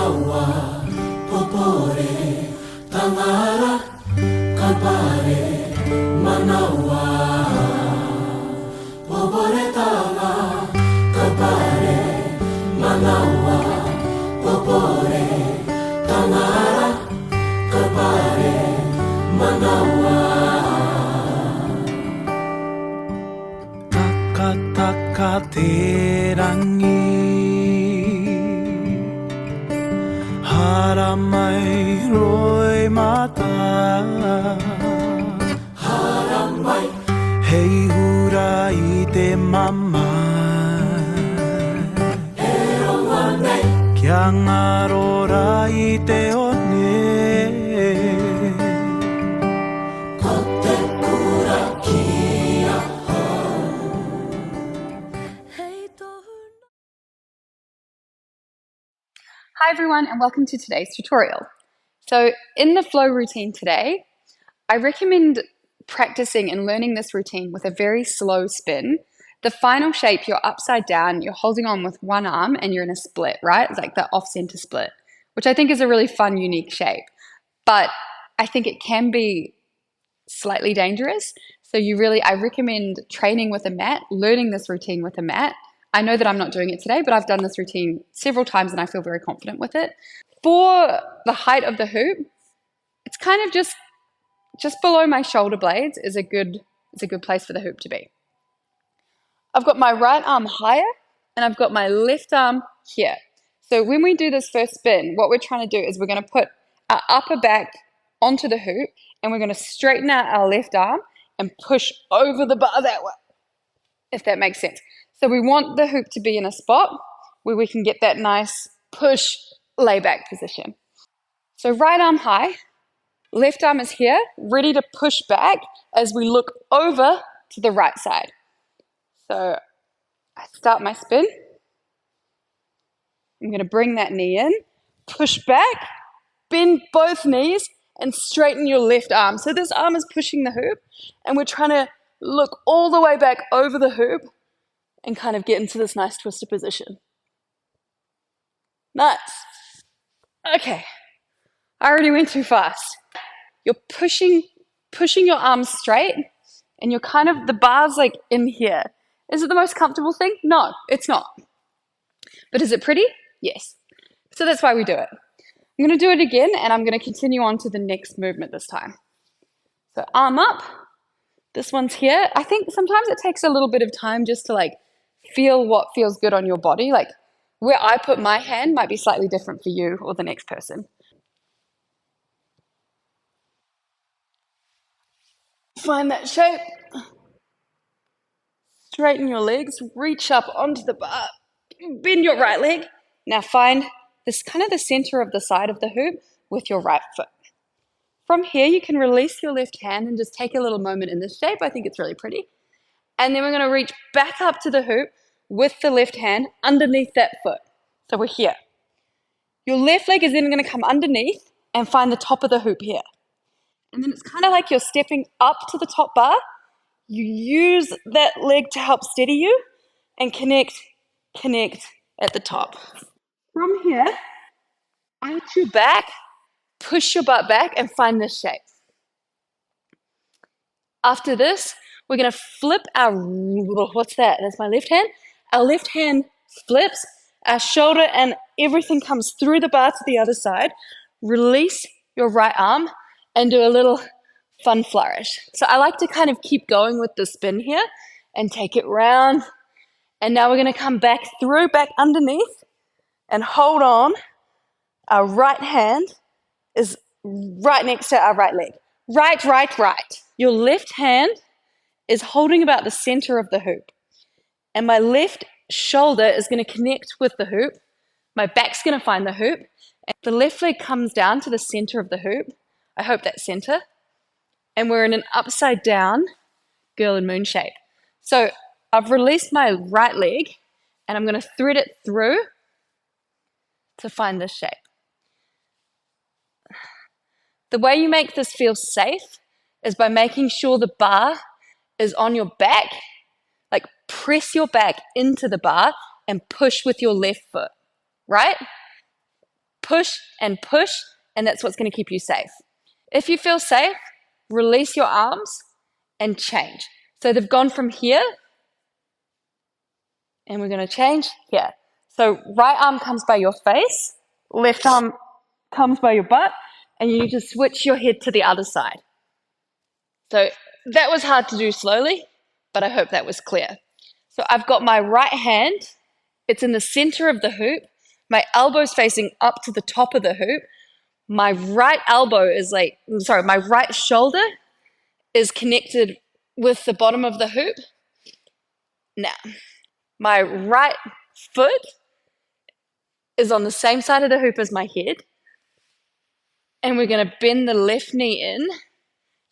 manawa, popore, tangara, kalpare, manawa, popore, tanga, kalpare, manawa, popore, tangara, kalpare, manawa. Taka terangi haramai roi mata haramai hei hura I te mama e ronga nei kia ngarora I te one ko te kura kia Hi everyone and welcome to today's tutorial. So in the flow routine today, I recommend practicing and learning this routine with a very slow spin. The final shape, you're upside down, you're holding on with one arm and you're in a split, right? It's like the off-center split, which I think is a really fun, unique shape. But I think it can be slightly dangerous. So I recommend training with a mat, learning this routine with a mat. I know that I'm not doing it today, but I've done this routine several times and I feel very confident with it. For the height of the hoop, it's kind of just below my shoulder blades is a good place for the hoop to be. I've got my right arm higher and I've got my left arm here. So when we do this first spin, what we're trying to do is we're going to put our upper back onto the hoop and we're going to straighten out our left arm and push over the bar that way, if that makes sense. So we want the hoop to be in a spot where we can get that nice push layback position. So right arm high, left arm is here, ready to push back as we look over to the right side. So I start my spin. I'm going to bring that knee in, push back, bend both knees, and straighten your left arm. So this arm is pushing the hoop, and we're trying to look all the way back over the hoop and kind of get into this nice twisted position. Nice. Okay. I already went too fast. You're pushing your arms straight, and you're kind of, the bar's like in here. Is it the most comfortable thing? No, it's not. But is it pretty? Yes. So that's why we do it. I'm going to do it again, and I'm going to continue on to the next movement this time. So arm up. This one's here. I think sometimes it takes a little bit of time just to like feel what feels good on your body. Like where I put my hand might be slightly different for you or the next person. Find that shape. Straighten your legs. Reach up onto the bar. Bend your right leg. Now find this kind of the center of the side of the hoop with your right foot. From here, you can release your left hand and just take a little moment in this shape. I think it's really pretty. And then we're going to reach back up to the hoop with the left hand underneath that foot. So we're here. Your left leg is then going to come underneath and find the top of the hoop here. And then it's kind of like you're stepping up to the top bar. You use that leg to help steady you and connect at the top. From here, arch your back, push your butt back and find this shape. After this, we're going to flip our, what's that? That's my left hand. Our left hand flips, our shoulder and everything comes through the bar to the other side. Release your right arm and do a little fun flourish. So I like to kind of keep going with the spin here and take it round. And now we're going to come back through, back underneath and hold on. Our right hand is right next to our right leg. Right, right, right. Your left hand is holding about the center of the hoop. And my left shoulder is going to connect with the hoop. My back's going to find the hoop. And the left leg comes down to the center of the hoop. I hope that's center. And we're in an upside down girl and moon shape. So I've released my right leg and I'm going to thread it through to find this shape. The way you make this feel safe is by making sure the bar is on your back. Like press your back into the bar and push with your left foot, right? push and push, and that's what's going to keep you safe. If you feel safe, release your arms and change. So they've gone from here, and we're going to change here. So right arm comes by your face, left arm comes by your butt, and you need to switch your head to the other side. So that was hard to do slowly, but I hope that was clear. So I've got my right hand, it's in the center of the hoop, my elbow's facing up to the top of the hoop, my right shoulder is connected with the bottom of the hoop. Now, my right foot is on the same side of the hoop as my head, and we're going to bend the left knee in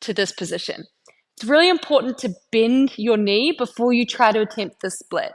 to this position. It's really important to bend your knee before you try to attempt this split.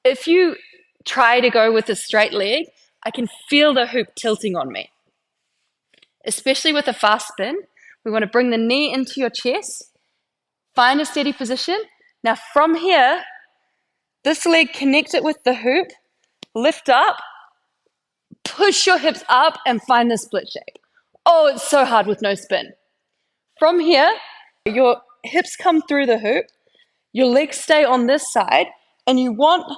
If you try to go with a straight leg, I can feel the hoop tilting on me. Especially with a fast spin, we want to bring the knee into your chest, find a steady position. Now from here, this leg, connect it with the hoop, lift up, push your hips up and find the split shape. Oh, it's so hard with no spin. From here, your hips come through the hoop, your legs stay on this side, and you want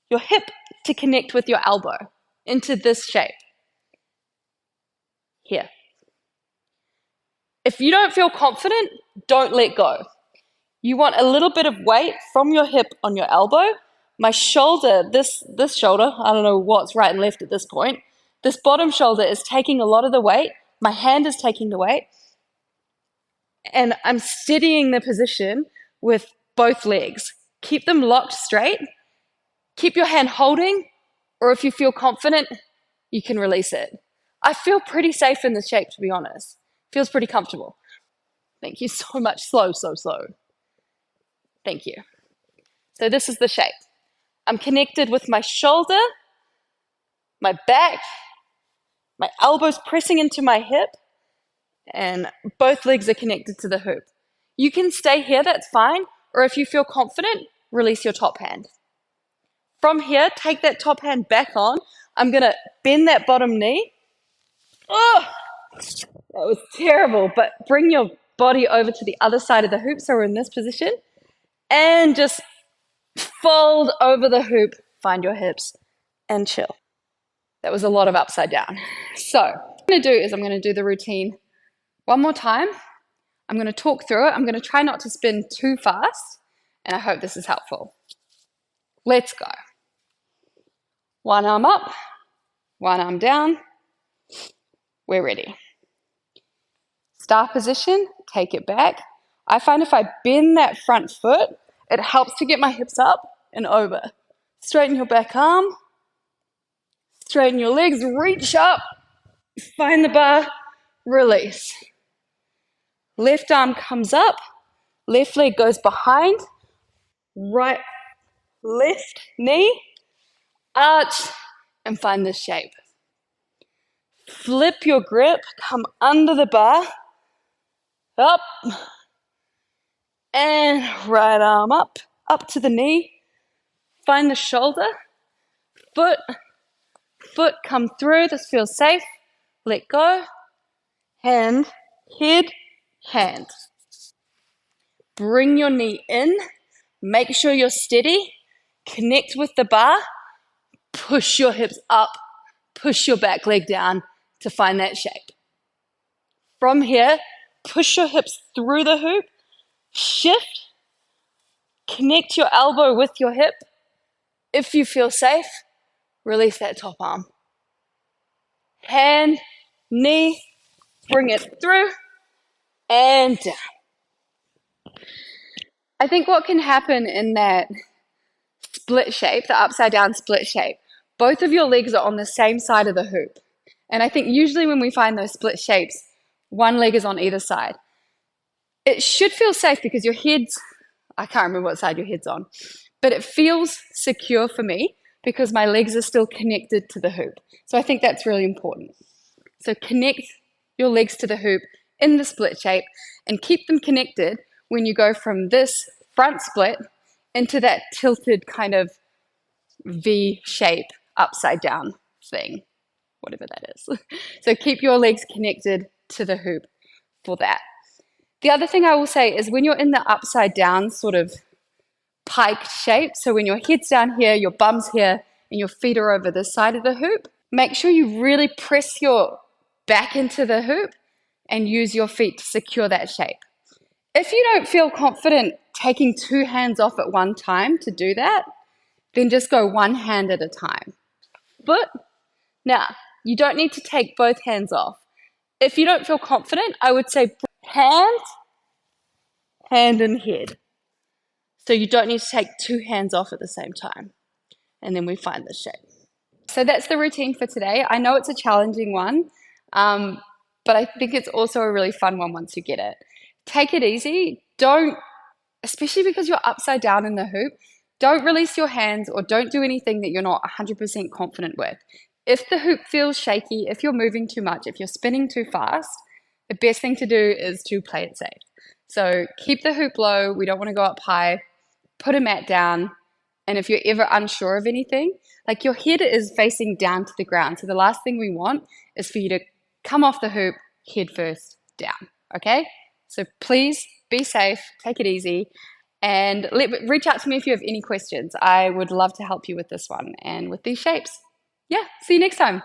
your hip to connect with your elbow into this shape. Here. If you don't feel confident, don't let go. You want a little bit of weight from your hip on your elbow. My shoulder, this shoulder, I don't know what's right and left at this point. This bottom shoulder is taking a lot of the weight. My hand is taking the weight. And I'm steadying the position with both legs. Keep them locked straight. Keep your hand holding, or if you feel confident, you can release it. I feel pretty safe in this shape, to be honest. Feels pretty comfortable. Thank you so much. Slow, slow, slow. Thank you. So this is the shape. I'm connected with my shoulder, my back, my elbows pressing into my hip, and both legs are connected to the hoop. You can stay here, that's fine, or if you feel confident, release your top hand. From here, take that top hand back on. I'm gonna bend that bottom knee. Oh, that was terrible, but bring your body over to the other side of the hoop, so we're in this position, and just fold over the hoop, find your hips, and chill. That was a lot of upside down. So what I'm gonna do is I'm gonna do the routine one more time. I'm gonna talk through it. I'm gonna try not to spin too fast, and I hope this is helpful. Let's go. One arm up, one arm down. We're ready. Start position, take it back. I find if I bend that front foot, it helps to get my hips up and over. Straighten your back arm, straighten your legs, reach up, find the bar, release. Left arm comes up, left leg goes behind, right, left knee, arch, and find this shape. Flip your grip, come under the bar, up, and right arm up, up to the knee, find the shoulder, foot, come through, this feels safe, let go, hand, head, hand. Bring your knee in, make sure you're steady, connect with the bar, push your hips up, push your back leg down to find that shape. From here, push your hips through the hoop, shift, connect your elbow with your hip. If you feel safe, release that top arm. Hand, knee, bring it through, and down. I think what can happen in that split shape, the upside down split shape, both of your legs are on the same side of the hoop. And I think usually when we find those split shapes, one leg is on either side. It should feel safe because your head's, I can't remember what side your head's on, but it feels secure for me because my legs are still connected to the hoop. So I think that's really important. So connect your legs to the hoop in the split shape and keep them connected when you go from this front split into that tilted kind of V shape upside down thing. whatever that is. So keep your legs connected to the hoop for that. The other thing I will say is when you're in the upside down sort of pike shape, so when your head's down here, your bum's here, and your feet are over this side of the hoop, make sure you really press your back into the hoop and use your feet to secure that shape. If you don't feel confident taking two hands off at one time to do that, then just go one hand at a time. But now, you don't need to take both hands off. If you don't feel confident, I would say hand, hand, and head. So you don't need to take two hands off at the same time. And then we find the shape. So that's the routine for today. I know it's a challenging one, but I think it's also a really fun one once you get it. Take it easy. Don't, especially because you're upside down in the hoop, don't release your hands or don't do anything that you're not 100% confident with. If the hoop feels shaky, if you're moving too much, if you're spinning too fast, the best thing to do is to play it safe. So keep the hoop low. We don't want to go up high. Put a mat down. And if you're ever unsure of anything, like your head is facing down to the ground. So the last thing we want is for you to come off the hoop head first down. Okay? So please be safe, take it easy, and reach out to me if you have any questions. I would love to help you with this one and with these shapes. Yeah, see you next time.